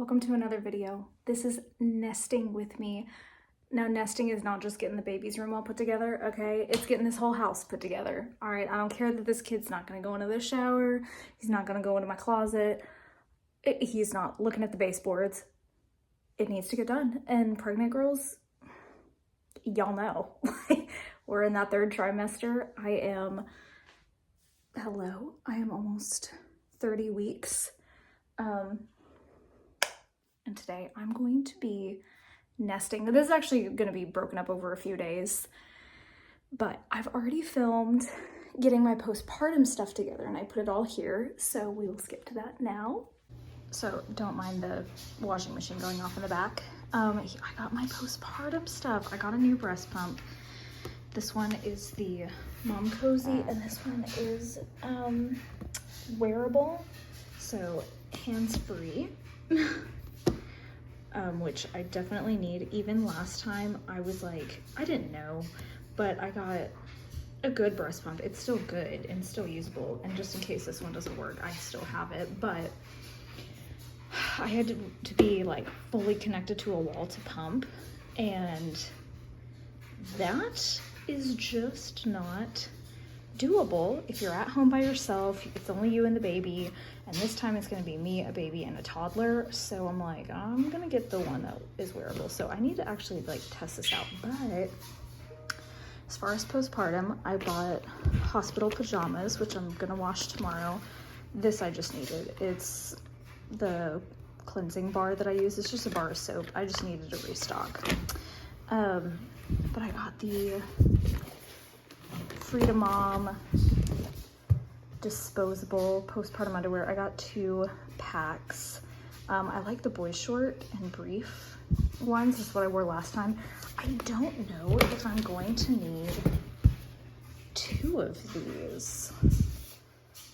welcome to another video. This is nesting with me. Now, nesting is not just getting the baby's room all put together, okay? It's getting this whole house put together, all right? I don't care that this kid's not gonna go into the shower. He's not gonna go into my closet. He's not looking at the baseboards. It needs to get done. And pregnant girls, y'all know, we're in that third trimester. I am almost 30 weeks. And today I'm going to be nesting. This is actually going to be broken up over a few days, but I've already filmed getting my postpartum stuff together and I put it all here, so we will skip to that now. So don't mind the washing machine going off in the back. I got my postpartum stuff. I got a new breast pump. This one is the Mom Cozy, and this one is wearable, so hands-free. Which I definitely need. Even last time I was like, I didn't know, but I got a good breast pump. It's still good and still usable, and just in case this one doesn't work, I still have it. But I had to be like fully connected to a wall to pump, and that is just not doable if you're at home by yourself. It's only you and the baby, and this time it's going to be me, a baby, and a toddler. So I'm like, I'm gonna get the one that is wearable. So I need to actually like test this out. But as far as postpartum, I bought hospital pajamas, which I'm gonna wash tomorrow. This I just needed. It's the cleansing bar that I use. It's just a bar of soap. I just needed a restock. But I got the Freedom Mom disposable postpartum underwear. I got 2 packs. I like the boy short and brief ones. This is what I wore last time. I don't know if I'm going to need 2 of these.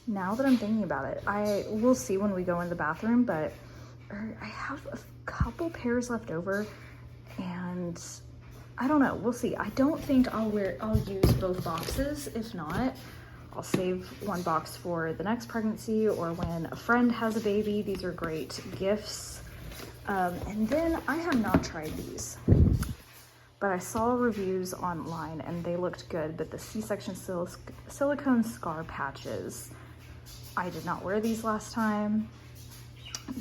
Now that I'm thinking about it, I will see when we go in the bathroom, but I have a couple pairs left over, and I don't know, we'll see. I don't think I'll use both boxes. If not, I'll save one box for the next pregnancy or when a friend has a baby. These are great gifts. And then I have not tried these, but I saw reviews online and they looked good. But the C-section silicone scar patches, I did not wear these last time,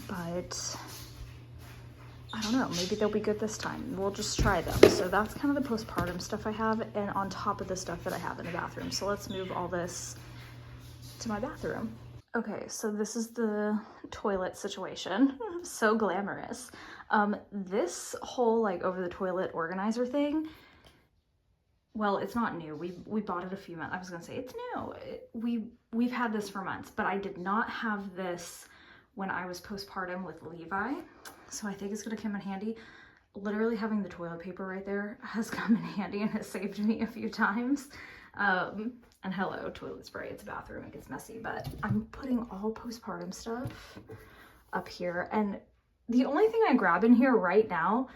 but I don't know, maybe they'll be good this time. We'll just try them. So that's kind of the postpartum stuff I have, and on top of the stuff that I have in the bathroom. So let's move all this to my bathroom. Okay, so this is the toilet situation. So glamorous. This whole like over the toilet organizer thing, well, it's not new. We bought it a few months. I was gonna say it's new. We've had this for months, but I did not have this when I was postpartum with Levi. So I think it's gonna come in handy. Literally having the toilet paper right there has come in handy and has saved me a few times. And hello, toilet spray, it's a bathroom, it gets messy, but I'm putting all postpartum stuff up here. And the only thing I grab in here right now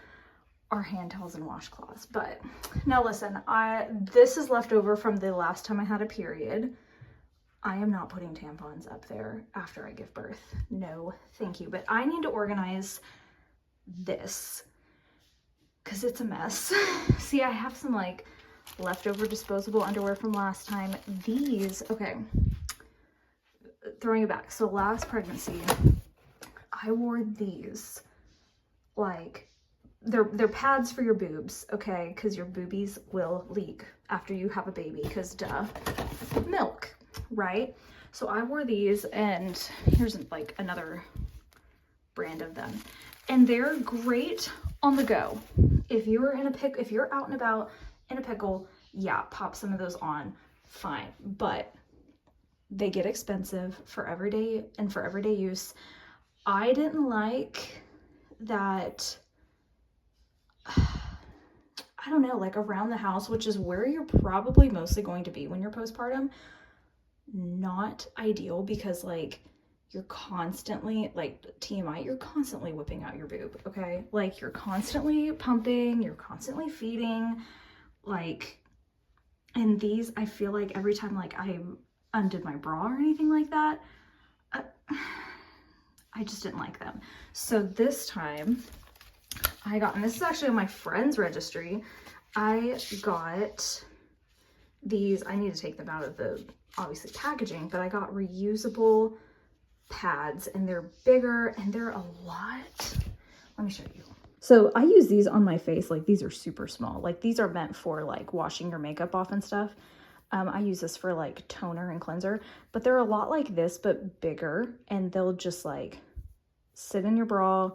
are hand towels and washcloths. But now listen, this is left over from the last time I had a period. I am not putting tampons up there after I give birth. No, thank you. But I need to organize this because it's a mess. See, I have some like leftover disposable underwear from last time. These, okay, throwing it back. So last pregnancy, I wore these, like, they're pads for your boobs, okay? Because your boobies will leak after you have a baby, because duh, milk, right? So I wore these, and here's like another brand of them. And they're great on the go. If you're if you're out and about in a pickle, yeah, pop some of those on, fine. But they get expensive for everyday use. I didn't like that, I don't know, like around the house, which is where you're probably mostly going to be when you're postpartum. Not ideal, because like you're constantly, like TMI, you're constantly whipping out your boob, okay? Like you're constantly pumping, you're constantly feeding, like, and these, I feel like every time like I undid my bra or anything like that, I just didn't like them. So this time I got, and this is actually on my friend's registry, I got these. I need to take them out of the, obviously, packaging, but I got reusable pads, and they're bigger and they're a lot. Let me show you. So I use these on my face. Like, these are super small. Like, these are meant for like washing your makeup off and stuff. I use this for like toner and cleanser, but they're a lot like this, but bigger, and they'll just like sit in your bra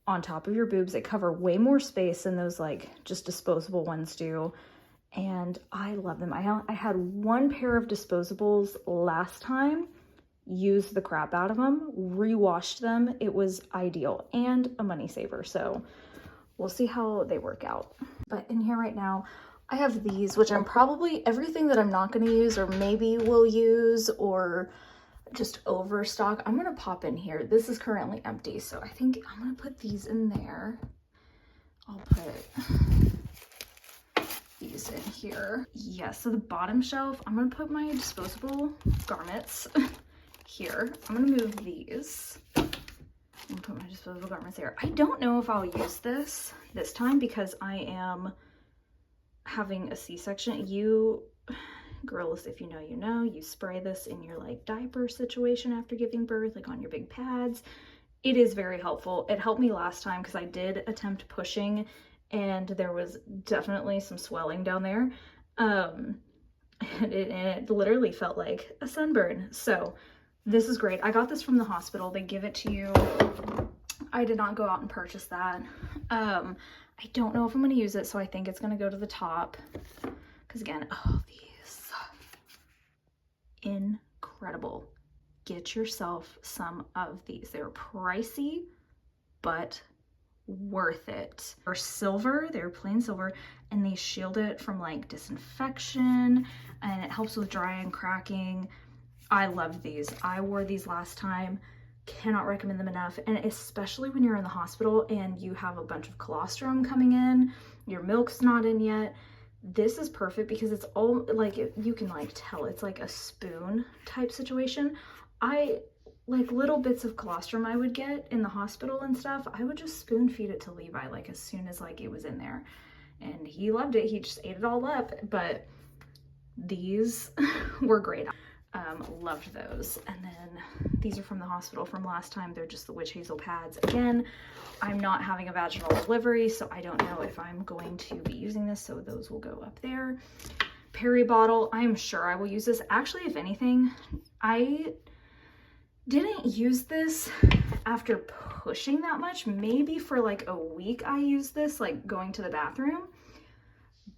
on top of your boobs. They cover way more space than those like just disposable ones do. And I love them. I had one pair of disposables last time, used the crap out of them, rewashed them. It was ideal and a money saver. So we'll see how they work out. But in here right now, I have these, which I'm probably, everything that I'm not going to use or maybe will use or just overstock, I'm going to pop in here. This is currently empty, so I think I'm going to put these in there. I'll put these in here. Yeah, so the bottom shelf, I'm going to put my disposable garments here. I'm going to move these. I'm going to put my disposable garments there. I don't know if I'll use this time because I am having a C-section. You girls, if you know, you know, you spray this in your like diaper situation after giving birth, like on your big pads. It is very helpful. It helped me last time because I did attempt pushing and there was definitely some swelling down there. And it literally felt like a sunburn. So this is great. I got this from the hospital. They give it to you. I did not go out and purchase that. I don't know if I'm going to use it, so I think it's going to go to the top. Because again, oh, these. Incredible. Get yourself some of these. They're pricey, but worth it. They're silver, they're plain silver, and they shield it from like disinfection, and it helps with dry and cracking. I love these. I wore these last time. Cannot recommend them enough. And especially when you're in the hospital and you have a bunch of colostrum coming in, your milk's not in yet. This is perfect because it's all like, you can like tell it's like a spoon type situation. I like little bits of colostrum I would get in the hospital and stuff. I would just spoon feed it to Levi like as soon as like it was in there, and he loved it. He just ate it all up. But these were great. Loved those. And then these are from the hospital from last time. They're just the witch hazel pads. Again, I'm not having a vaginal delivery, so I don't know if I'm going to be using this, so those will go up there. Peri bottle, I'm sure I will use this. Actually, if anything, I didn't use this after pushing that much. Maybe for like a week I used this, like going to the bathroom.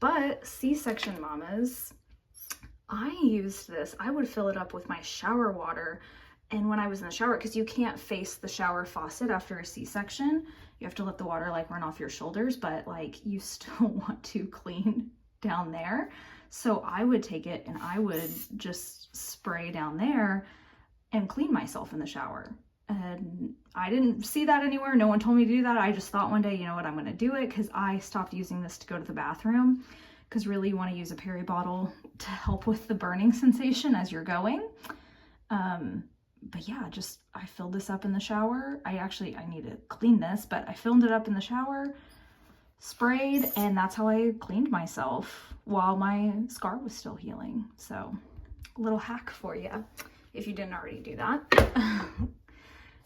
But C-section mamas, I used this. I would fill it up with my shower water. And when I was in the shower, because you can't face the shower faucet after a C-section, you have to let the water like run off your shoulders, but like you still want to clean down there. So I would take it and I would just spray down there and clean myself in the shower. And I didn't see that anywhere. No one told me to do that. I just thought one day, you know what, I'm going to do it, because I stopped using this to go to the bathroom. Because really you want to use a peri bottle to help with the burning sensation as you're going. But yeah, just I filled this up in the shower. I need to clean this, but I filled it up in the shower, sprayed, and that's how I cleaned myself while my scar was still healing. So a little hack for you if you didn't already do that.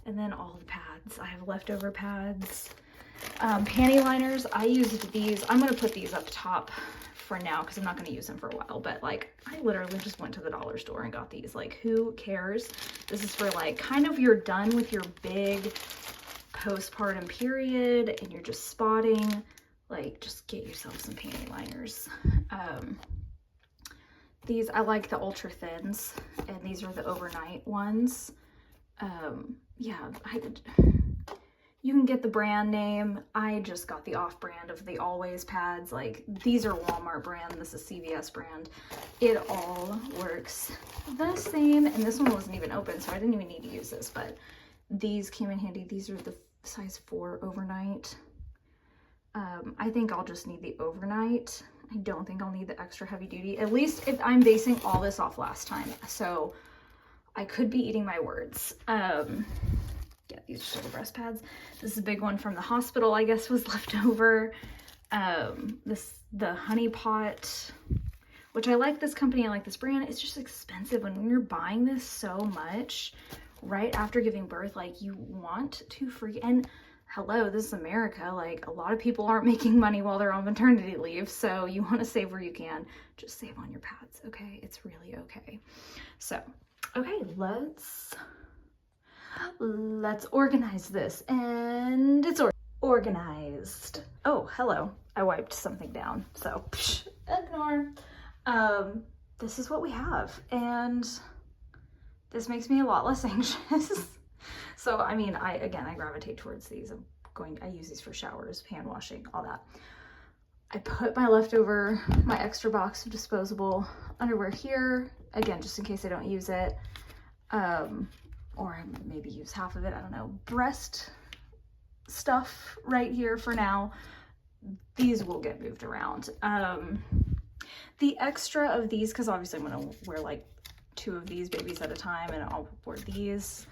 And then all the pads. I have leftover pads. Panty liners, I used these. I'm going to put these up top for now because I'm not going to use them for a while, but like I literally just went to the dollar store and got these. Like, who cares? This is for like kind of you're done with your big postpartum period and you're just spotting, like just get yourself some panty liners. These, I like the ultra thins, and these are the overnight ones. Yeah, you can get the brand name. I just got the off brand of the Always pads. Like, these are Walmart brand, this is CVS brand. It all works the same, and this one wasn't even open, so I didn't even need to use this, but these came in handy. These are the size 4 overnight. I think I'll just need the overnight. I don't think I'll need the extra heavy duty, at least if I'm basing all this off last time, so I could be eating my words. These are still the breast pads. This is a big one from the hospital, I guess, was left over. The Honey Pot, which I like this company, I like this brand. It's just expensive. And when you're buying this so much right after giving birth, like you want to and hello, this is America. Like a lot of people aren't making money while they're on maternity leave. So you want to save where you can. Just save on your pads, okay? It's really okay. So, okay, let's organize this. And it's organized. Oh, hello. I wiped something down. So, ignore. This is what we have. And this makes me a lot less anxious. So, I mean, I gravitate towards these. I use these for showers, hand washing, all that. I put my extra box of disposable underwear here, again, just in case I don't use it, or I maybe use half of it, I don't know. Breast stuff right here for now. These will get moved around. The extra of these, because obviously I'm gonna wear like 2 of these babies at a time, and I'll wear these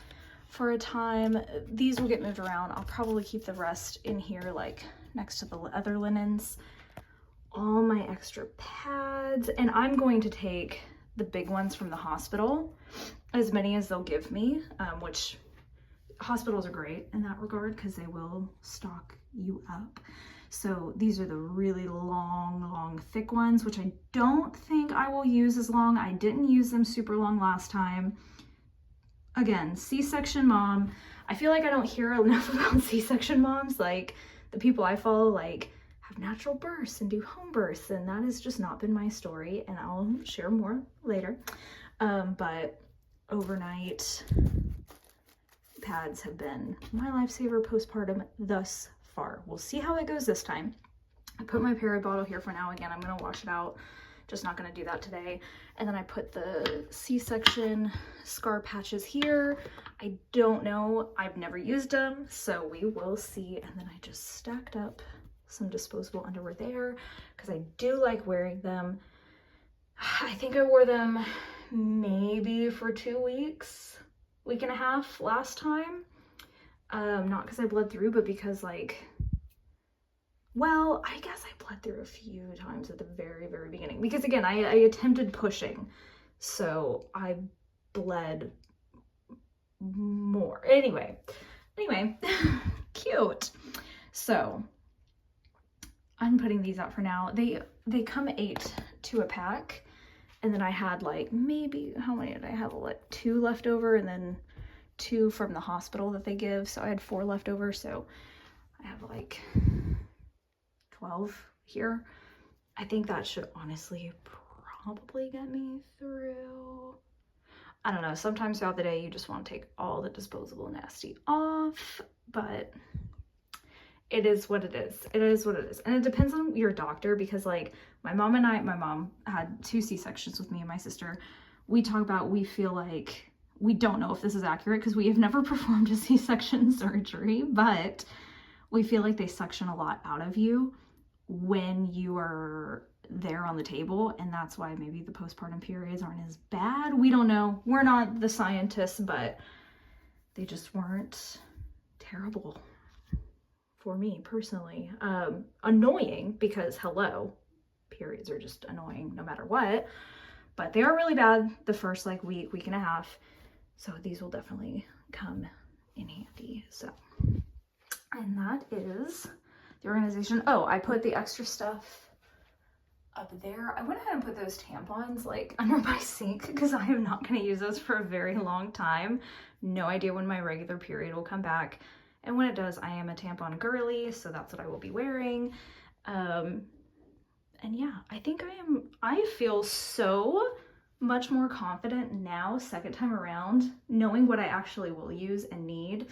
for a time. These will get moved around. I'll probably keep the rest in here, like next to the other linens. All my extra pads, and I'm going to take the big ones from the hospital, as many as they'll give me, which hospitals are great in that regard because they will stock you up. So these are the really long, thick ones, which I don't think I will use as long. I didn't use them super long last time. Again, C-section mom. I feel like I don't hear enough about C-section moms. Like the people I follow, like have natural births and do home births, and that has just not been my story, and I'll share more later. But overnight pads have been my lifesaver postpartum thus far. We'll see how it goes this time. I put my peri bottle here for now. Again, I'm gonna wash it out. Just not gonna do that today. And then I put the C-section scar patches here. I don't know, I've never used them, so we will see. And then I just stacked up some disposable underwear there because I do like wearing them. I think I wore them maybe for 2 weeks, week and a half last time. Not because I bled through, but because like, well, I guess I bled through a few times at the very beginning because again, I attempted pushing, so I bled more. Anyway, cute. So I'm putting these out for now. They come 8 to a pack, and then I had like maybe, how many did I have? Like 2 left over, and then 2 from the hospital that they give. So I had 4 left over, so I have like 12 here. I think that should honestly probably get me through. I don't know, sometimes throughout the day you just want to take all the disposable nasty off, but it is what it is. It is what it is. And it depends on your doctor, because like my mom had 2 C-sections with me and my sister. We talk about, we feel like, we don't know if this is accurate because we have never performed a C-section surgery, but we feel like they suction a lot out of you when you are there on the table, and that's why maybe the postpartum periods aren't as bad. We don't know. We're not the scientists, but they just weren't terrible for me personally. Annoying because hello, periods are just annoying no matter what, but they are really bad the first like week and a half. So these will definitely come in handy. So, and that is the organization. Oh, I put the extra stuff up there. I went ahead and put those tampons like under my sink because I am not going to use those for a very long time. No idea when my regular period will come back. And when it does, I am a tampon girly, so that's what I will be wearing. And yeah, I think I feel so much more confident now, second time around, knowing what I actually will use and need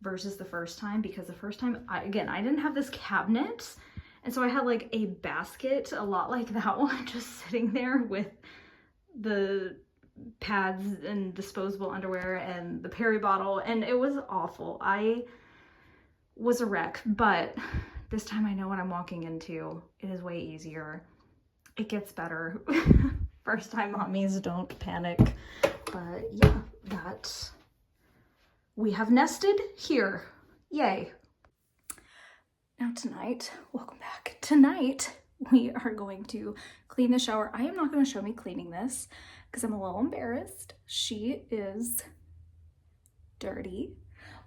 versus the first time, because the first time, I didn't have this cabinet. And so I had like a basket, a lot like that one, just sitting there with the pads and disposable underwear and the peri bottle, and it was awful. I was a wreck, but this time I know what I'm walking into. It is way easier. It gets better. First time mommies, don't panic. But yeah, that we have nested here. Yay. Now tonight, welcome back. Tonight, we are going to clean the shower. I am not going to show me cleaning this because I'm a little embarrassed. She is dirty,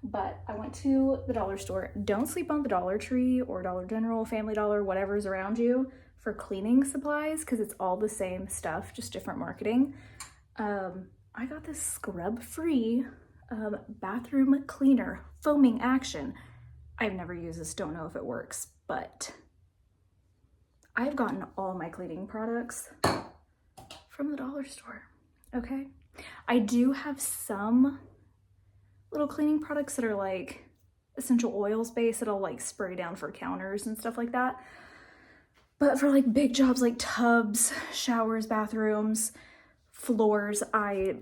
but I went to the dollar store. Don't sleep on the Dollar Tree or Dollar General, Family Dollar, whatever's around you for cleaning supplies because it's all the same stuff, just different marketing. I got this scrub-free bathroom cleaner, foaming action. I've never used this, don't know if it works, but I've gotten all my cleaning products from the dollar store, okay? I do have some little cleaning products that are like essential oils based that I'll like spray down for counters and stuff like that. But for like big jobs like tubs, showers, bathrooms, floors, I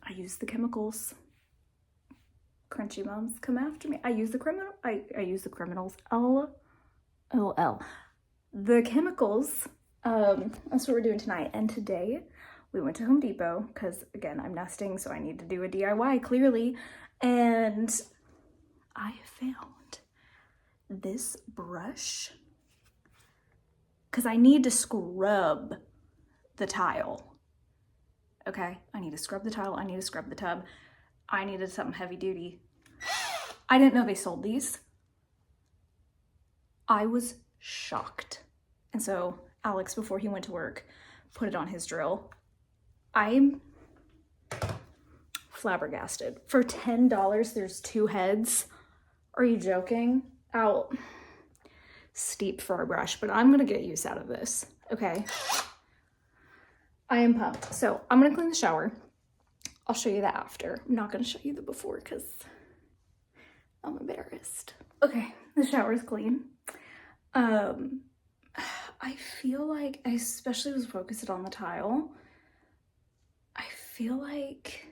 use the chemicals. Crunchy moms come after me. I use the criminals. LOL. The chemicals. That's what we're doing tonight. And today we went to Home Depot because again, I'm nesting, so I need to do a DIY clearly. And I found this brush because I need to scrub the tile. Okay, I need to scrub the tile. I need to scrub the tub. I needed something heavy duty. I didn't know they sold these. I was shocked. And so Alex, before he went to work, put it on his drill. I'm flabbergasted. For $10, there's 2 heads. Are you joking? Ow. Steep for our brush, but I'm gonna get use out of this, okay? I am pumped. So I'm gonna clean the shower. I'll show you that after. I'm not gonna show you the before because I'm embarrassed. Okay, the shower is clean. I feel like, I especially was focused on the tile. I feel like,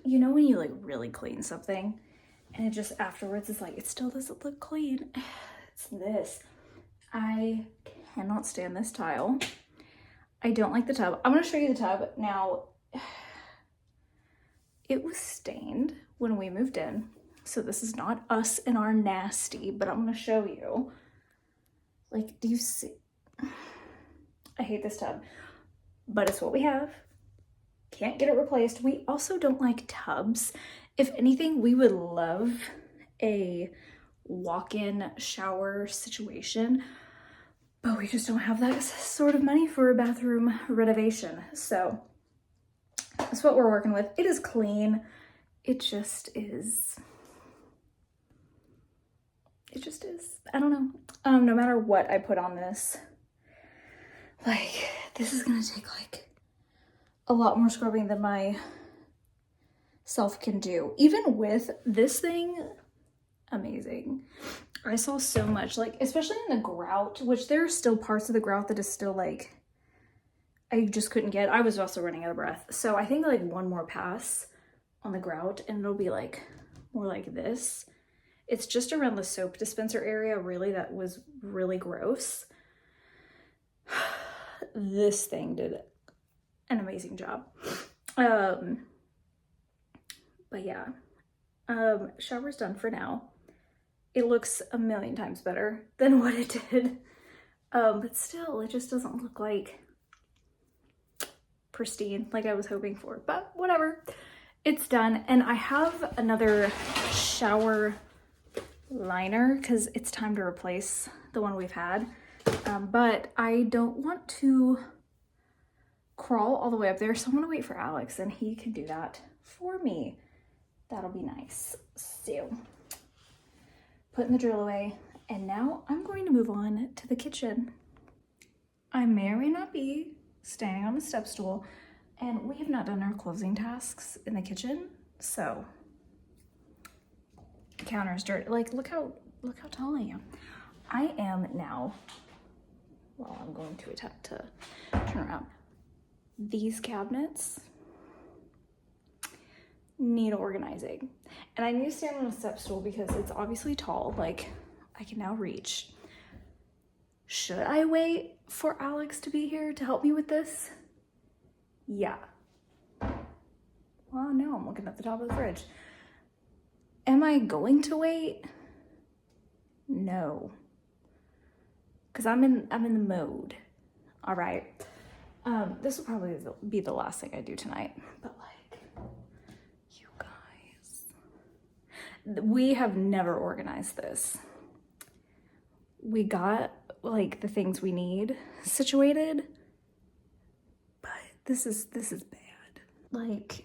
you know when you like really clean something and it just afterwards is like, it still doesn't look clean. It's this. I cannot stand this tile. I don't like the tub. I'm gonna show you the tub. Now, it was stained when we moved in. So this is not us and our nasty, but I'm gonna show you. Like, do you see? I hate this tub, but it's what we have. Can't get it replaced. We also don't like tubs. If anything, we would love a walk-in shower situation, but we just don't have that sort of money for a bathroom renovation. So that's what we're working with. It is clean. It just is. It just is. I don't know. No matter what I put on this, like, this is gonna take like a lot more scrubbing than my self can do. Even with this thing, amazing. I saw so much, like, especially in the grout, which there are still parts of the grout that is still like, I just couldn't get. I was also running out of breath. So I think like one more pass on the grout and it'll be like more like this. It's just around the soap dispenser area, really, that was really gross. This thing did an amazing job. But yeah, shower's done for now. It looks a million times better than what it did. But still, it just doesn't look like pristine like I was hoping for, but whatever. It's done. And I have another shower liner because it's time to replace the one we've had. But I don't want to crawl all the way up there, so I'm gonna wait for Alex and he can do that for me. That'll be nice. So, putting the drill away, and now I'm going to move on to the kitchen. I may or may not be standing on a step stool, and we have not done our closing tasks in the kitchen, so the counter's dirty. Like, look how tall I am. I am now, well, I'm going to attempt to turn around. These cabinets need organizing. And I need to stand on a step stool because it's obviously tall, like I can now reach. Should I wait for Alex to be here to help me with this? Yeah. Well, no, I'm looking at the top of the fridge. Am I going to wait? No. Because I'm in the mode. All right. This will probably be the last thing I do tonight. But like, you guys, we have never organized this. We got like the things we need situated, but this is bad. Like,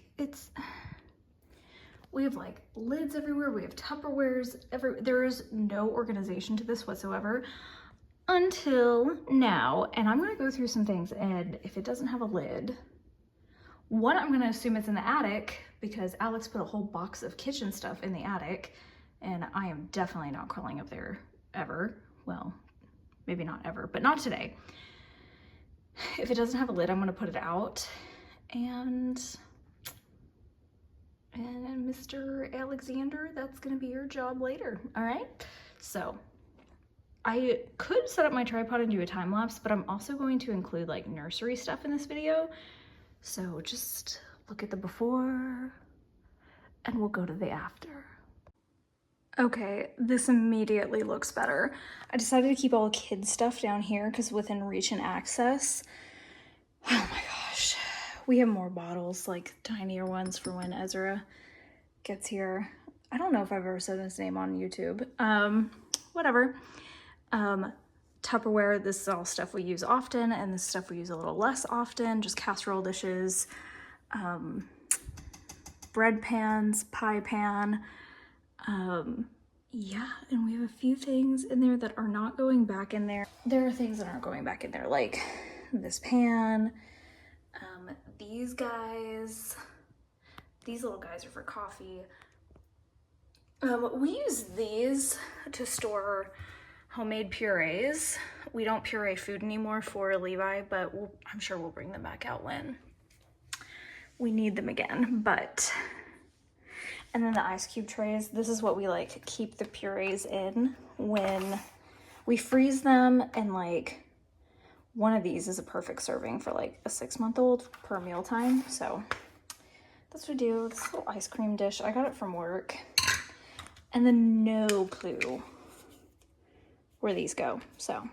we have like lids everywhere, we have Tupperwares there is no organization to this whatsoever until now. And I'm gonna go through some things, and if it doesn't have a lid, one, I'm gonna assume it's in the attic because Alex put a whole box of kitchen stuff in the attic, and I am definitely not crawling up there ever. Well, maybe not ever, but not today. If it doesn't have a lid, I'm gonna put it out, and Mr. Alexander, that's gonna be your job later, all right? So I could set up my tripod and do a time lapse, but I'm also going to include like nursery stuff in this video. So just look at the before and we'll go to the after. Okay, this immediately looks better. I decided to keep all kids stuff down here because within reach and access. Oh my gosh. We have more bottles, like tinier ones for when Ezra gets here. I don't know if I've ever said his name on YouTube. Whatever. Tupperware, this is all stuff we use often, and this stuff we use a little less often, just casserole dishes, bread pans, pie pan. Yeah, and we have a few things in there that are not going back in there. There are things that aren't going back in there, like this pan, these guys, these little guys are for coffee. We use these to store homemade purees. We don't puree food anymore for Levi, but I'm sure we'll bring them back out when we need them again. But, and then the ice cube trays, this is what we like keep the purees in when we freeze them, and like one of these is a perfect serving for like a 6-month-old per mealtime. So that's what we do. This little ice cream dish, I got it from work, and then no clue where these go. So,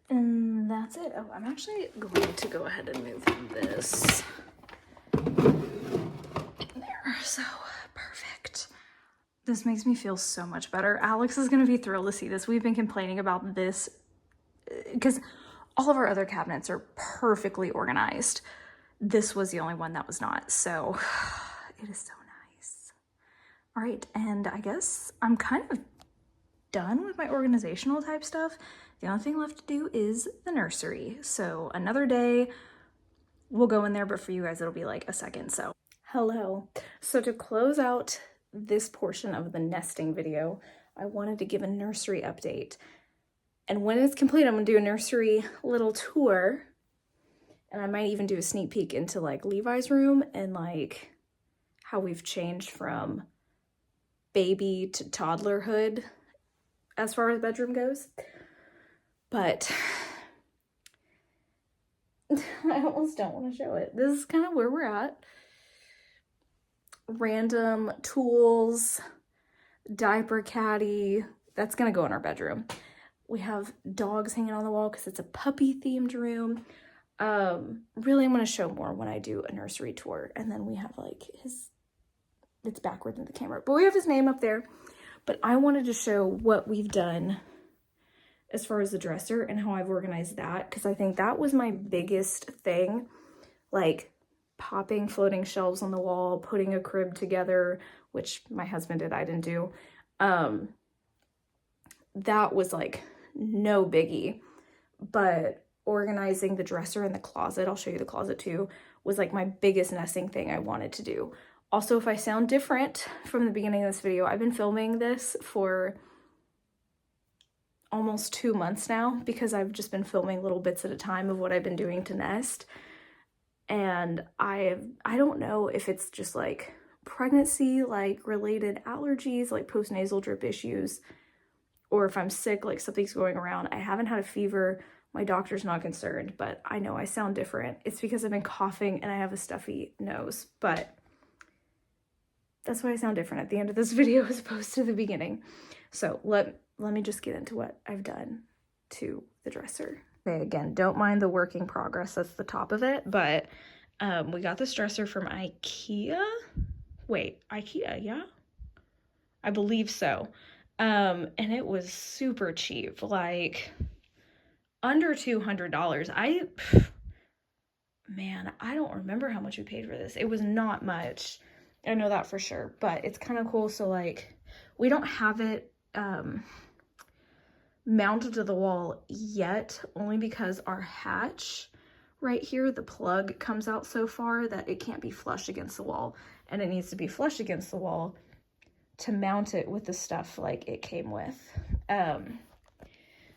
and that's it. Oh, I'm actually going to go ahead and move this in there. So perfect. This makes me feel so much better. Alex is gonna be thrilled to see this. We've been complaining about this because all of our other cabinets are perfectly organized. This was the only one that was not. So it is so nice. All right, and I guess I'm kind of done with my organizational type stuff. The only thing left to do is the nursery. So another day we'll go in there, but for you guys it'll be like a second. So hello. So to close out this portion of the nesting video, I wanted to give a nursery update. And when it's complete, I'm gonna do a nursery little tour, and I might even do a sneak peek into like Levi's room and like how we've changed from baby to toddlerhood as far as bedroom goes. But I almost don't want to show it. This is kind of where we're at. Random tools, diaper caddy, that's gonna go in our bedroom. We have dogs hanging on the wall because it's a puppy themed room. Really, I'm gonna show more when I do a nursery tour. And then we have like it's backwards in the camera, but we have his name up there. But I wanted to show what we've done as far as the dresser and how I've organized that, because I think that was my biggest thing, like popping floating shelves on the wall, putting a crib together, which my husband did, I didn't do. That was like no biggie, but organizing the dresser and the closet, I'll show you the closet too, was like my biggest nesting thing I wanted to do. Also, if I sound different from the beginning of this video, I've been filming this for almost 2 months now because I've just been filming little bits at a time of what I've been doing to nest. And I don't know if it's just like pregnancy, like related allergies, like postnasal drip issues, or if I'm sick, like something's going around. I haven't had a fever My doctor's not concerned, but I know I sound different. It's because I've been coughing and I have a stuffy nose, but that's why I sound different at the end of this video as opposed to the beginning. So let me just get into what I've done to the dresser. Okay, again, don't mind the work in progress. That's the top of it, but we got this dresser from IKEA. Wait, IKEA, yeah? I believe so. And it was super cheap, like under $200. Man, I don't remember how much we paid for this. It was not much. I know that for sure, but it's kind of cool. So like, we don't have it mounted to the wall yet, only because our hatch right here, the plug comes out so far that it can't be flush against the wall, and it needs to be flush against the wall to mount it with the stuff like it came with.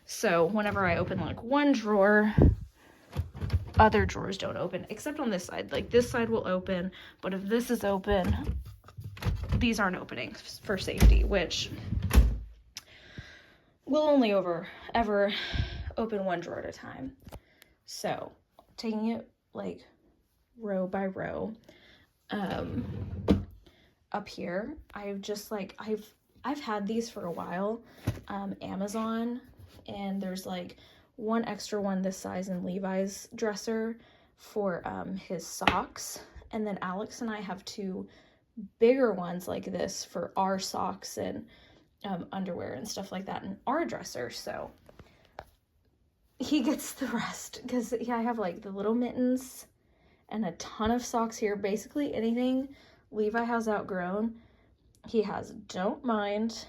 So whenever I open like one drawer, other drawers don't open, except on this side. Like this side will open, but if this is open, these aren't opening for safety, which we'll only ever open one drawer at a time. So taking it like row by row, up here, I've just like, I've had these for a while, Amazon, and there's like one extra one this size in Levi's dresser for his socks, and then Alex and I have two bigger ones like this for our socks and underwear and stuff like that in our dresser. So he gets the rest because I have like the little mittens and a ton of socks here. Basically anything Levi has outgrown, he has. Don't mind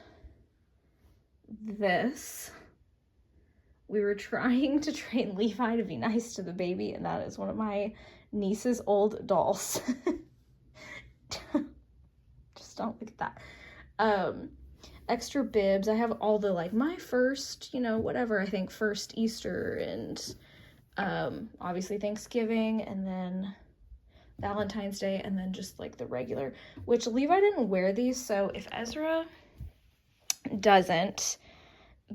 this. We were trying to train Levi to be nice to the baby, and that is one of my niece's old dolls. Just don't look at that. Extra bibs. I have all the like my first, whatever, I think first Easter and obviously Thanksgiving, and then Valentine's Day, and then just like the regular, which Levi didn't wear these, so if Ezra doesn't,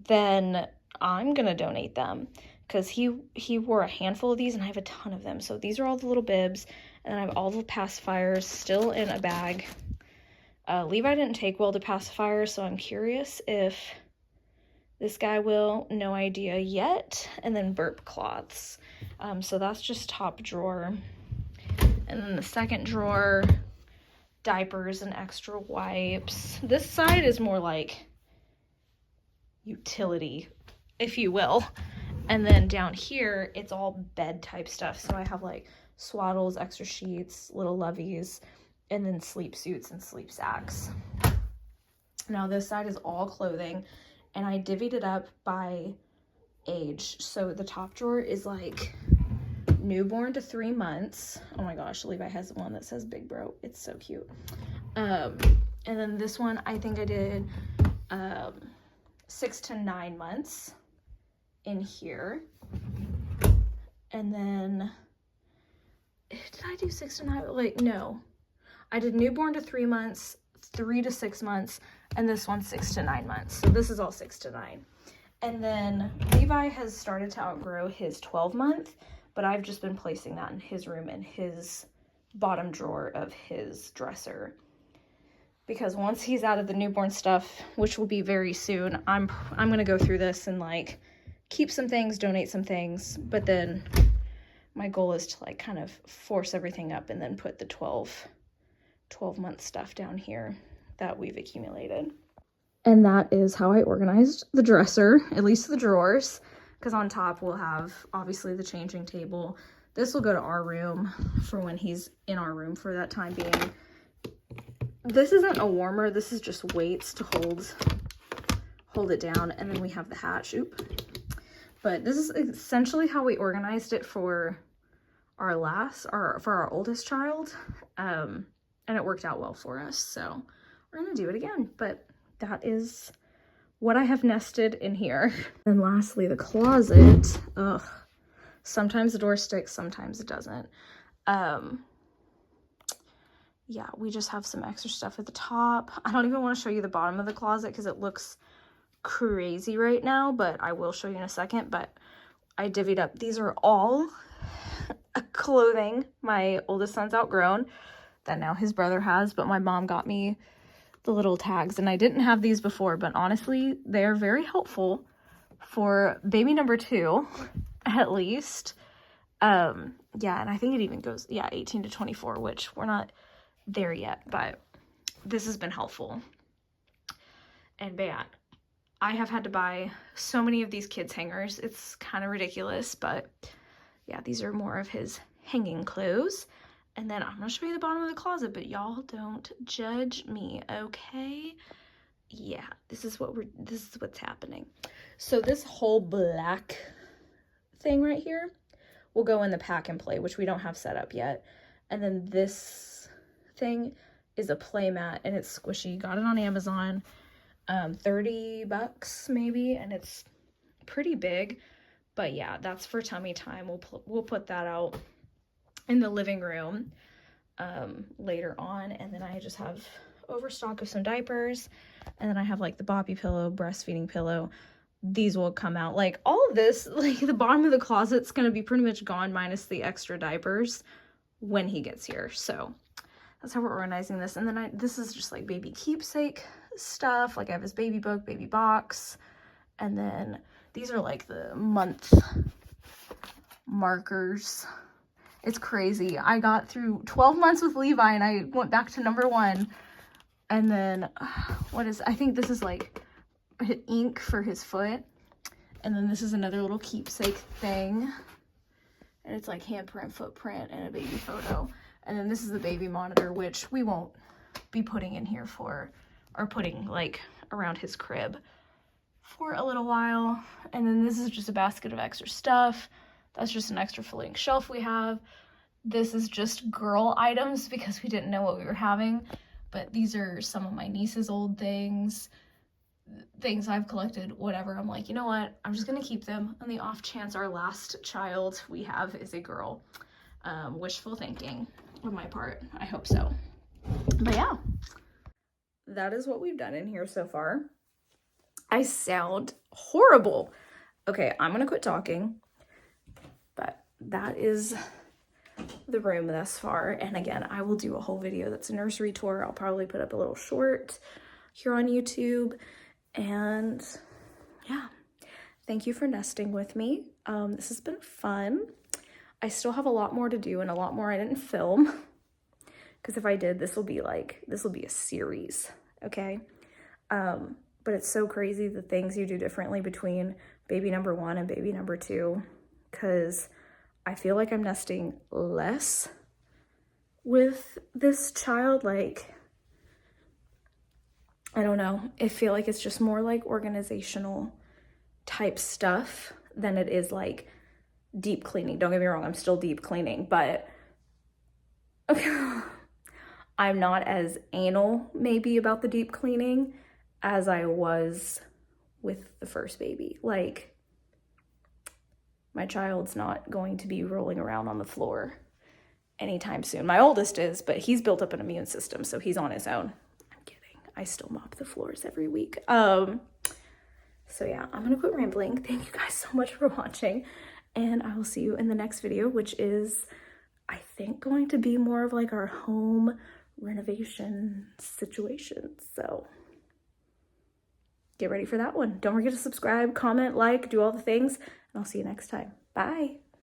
then I'm gonna donate them, because he wore a handful of these and I have a ton of them. So these are all the little bibs, and I have all the pacifiers still in a bag. Levi didn't take well to pacifiers, so I'm curious if this guy will. No idea yet. And then burp cloths. So that's just top drawer. And then the second drawer, diapers and extra wipes. This side is more like utility, if you will. And then down here, it's all bed type stuff. So I have like swaddles, extra sheets, little loveys, and then sleep suits and sleep sacks. Now this side is all clothing, and I divvied it up by age. So the top drawer is like newborn to 3 months. Oh my gosh, Levi has one that says big bro. It's so cute. And then this one, I think I did 6 to 9 months in here. And then did I do 6 to 9? Like, no, I did newborn to 3 months, 3 to 6 months, and this one's 6 to 9 months. So this is all 6 to 9. And then Levi has started to outgrow his 12-month, but I've just been placing that in his room, in his bottom drawer of his dresser. Because once he's out of the newborn stuff, which will be very soon, I'm gonna go through this and like keep some things, donate some things, but then my goal is to like kind of force everything up and then put the 12-month stuff down here that we've accumulated. And that is how I organized the dresser, at least the drawers, because on top we'll have obviously the changing table. This will go to our room for when he's in our room for that time being. This isn't a warmer, this is just weights to hold it down, and then we have the hatch. But this is essentially how we organized it for our oldest child, and it worked out well for us, so we're gonna do it again. But that is what I have nested in here. And lastly, the closet. Ugh, sometimes the door sticks, sometimes it doesn't. Yeah, we just have some extra stuff at the top. I don't even want to show you the bottom of the closet because it looks crazy right now, but I will show you in a second. But I divvied up. These are all clothing my oldest son's outgrown that now his brother has, but my mom got me the little tags, and I didn't have these before, but honestly, they're very helpful for baby number 2, at least. Yeah, and I think it even goes, 18 to 24, which we're not there yet, but this has been helpful. And man, I have had to buy so many of these kids hangers. It's kind of ridiculous, but yeah, these are more of his hanging clothes. And then I'm gonna show you the bottom of the closet, but y'all don't judge me, okay? Yeah, this is what's happening. So this whole black thing right here will go in the pack and play, which we don't have set up yet. And then this thing is a play mat, and it's squishy. Got it on Amazon, $30 maybe, and it's pretty big. But yeah, that's for tummy time. We'll put that out in the living room later on. And then I just have overstock of some diapers, and then I have like the boppy pillow, breastfeeding pillow. These will come out, like all of this, like the bottom of the closet's gonna be pretty much gone minus the extra diapers when he gets here. So that's how we're organizing this. And then this is just like baby keepsake stuff. Like I have his baby book, baby box, and then these are like the month markers. It's crazy. I got through 12 months with Levi and I went back to number 1. And then I think this is like ink for his foot. And then this is another little keepsake thing. And it's like handprint, footprint, and a baby photo. And then this is the baby monitor, which we won't be putting in here or putting like around his crib for a little while. And then this is just a basket of extra stuff. That's just an extra floating shelf we have. This is just girl items because we didn't know what we were having. But these are some of my niece's old things I've collected, whatever. I'm like, you know what? I'm just going to keep them on the off chance our last child we have is a girl. Wishful thinking on my part. I hope so. But yeah, that is what we've done in here so far. I sound horrible. Okay, I'm going to quit talking. But that is the room thus far. And again, I will do a whole video that's a nursery tour. I'll probably put up a little short here on YouTube. And yeah, thank you for nesting with me. This has been fun. I still have a lot more to do and a lot more I didn't film. Because if I did, this will be a series, okay? But it's so crazy the things you do differently between baby number 1 and baby number 2. Because I feel like I'm nesting less with this child. Like, I don't know. I feel like it's just more like organizational type stuff than it is like deep cleaning. Don't get me wrong, I'm still deep cleaning, but I'm not as anal maybe about the deep cleaning as I was with the first baby. Like, my child's not going to be rolling around on the floor anytime soon. My oldest is, but he's built up an immune system, so he's on his own. I'm kidding. I still mop the floors every week. So yeah, I'm gonna quit rambling. Thank you guys so much for watching, and I will see you in the next video, which is, I think, going to be more of like our home renovation situation. So get ready for that one. Don't forget to subscribe, comment, like, do all the things, and I'll see you next time. Bye.